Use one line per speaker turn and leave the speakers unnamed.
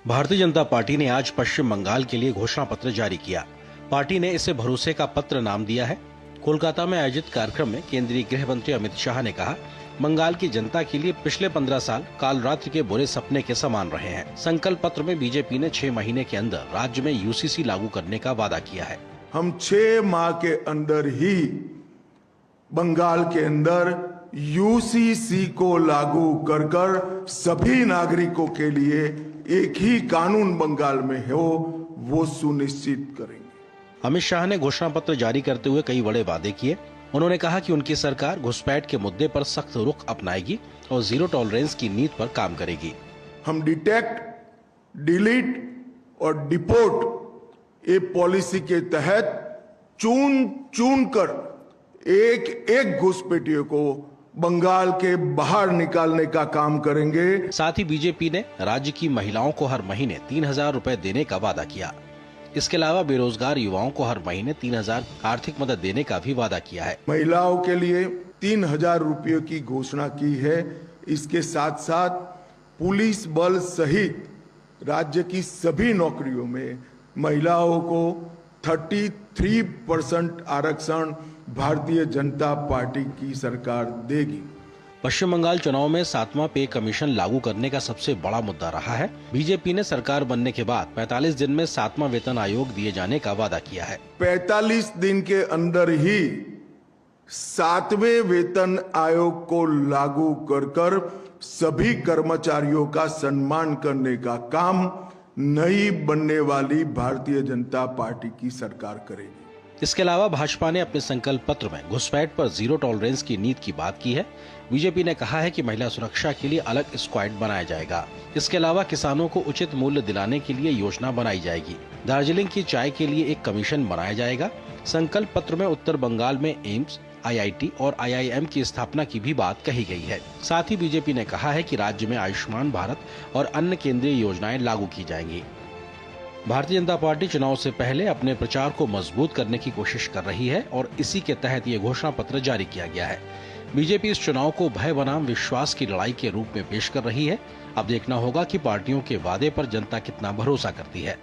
Bharatiya Janata party ने आज पश्चिम बंगाल के लिए घोषणा पत्र जारी किया। पार्टी ने इसे भरोसे का पत्र नाम दिया है। कोलकाता में आयोजित कार्यक्रम में केंद्रीय गृह मंत्री अमित शाह ने कहा, बंगाल की जनता के लिए पिछले 15 साल काल रात्रि के बुरे सपने के समान रहे हैं। संकल्प पत्र में बीजेपी ने 6 महीने के अंदर राज्य में यूसीसी लागू करने का वादा किया है।
हम 6 माह के अंदर ही बंगाल के अंदर यूसीसी को लागू कर सभी नागरिकों के लिए एक ही कानून बंगाल में हो, वो सुनिश्चित करेंगे।
अमित शाह ने घोषणा पत्र जारी करते हुए कई बड़े वादे किए। उन्होंने कहा कि उनकी सरकार घुसपैठ के मुद्दे पर सख्त रुख अपनाएगी और जीरो टॉलरेंस की नीति पर काम करेगी।
हम डिटेक्ट, डिलीट और डिपोर्ट ये पॉलिसी के तहत चुन कर एक घुसपैठियों को बंगाल के बाहर निकालने का काम करेंगे।
साथ ही बीजेपी ने राज्य की महिलाओं को हर महीने 3,000 रुपए देने का वादा किया। इसके अलावा बेरोजगार युवाओं को हर महीने 3,000 आर्थिक मदद देने का भी वादा किया है।
महिलाओं के लिए 3,000 रुपयों की घोषणा की है। इसके साथ साथ पुलिस बल सहित राज्य की सभी नौकरियों में महिलाओं को 33% आरक्षण भारतीय जनता पार्टी की सरकार देगी।
पश्चिम बंगाल चुनाव में 7वां पे कमीशन लागू करने का सबसे बड़ा मुद्दा रहा है। बीजेपी ने सरकार बनने के बाद 45 दिन में 7वां वेतन आयोग दिए जाने का वादा किया है।
45 दिन के अंदर ही 7वें वेतन आयोग को लागू कर सभी कर्मचारियों का सम्मान करने का काम नई बनने वाली भारतीय जनता पार्टी की सरकार करेगी।
इसके अलावा भाजपा ने अपने संकल्प पत्र में घुसपैठ पर जीरो टॉलरेंस की नीति की बात की है। बीजेपी ने कहा है कि महिला सुरक्षा के लिए अलग स्क्वाड बनाया जाएगा। इसके अलावा किसानों को उचित मूल्य दिलाने के लिए योजना बनाई जाएगी। दार्जिलिंग की चाय के लिए एक कमीशन बनाया जाएगा। संकल्प पत्र में उत्तर बंगाल में एम्स, IIT और IIM की स्थापना की भी बात कही गई है। साथ ही बीजेपी ने कहा है कि राज्य में आयुष्मान भारत और अन्य केंद्रीय योजनाएं लागू की जाएंगी। भारतीय जनता पार्टी चुनाव से पहले अपने प्रचार को मजबूत करने की कोशिश कर रही है और इसी के तहत ये घोषणा पत्र जारी किया गया है। बीजेपी इस चुनाव को भय बनाम विश्वास की लड़ाई के रूप में पेश कर रही है। अब देखना होगा कि पार्टियों के वादे पर जनता कितना भरोसा करती है।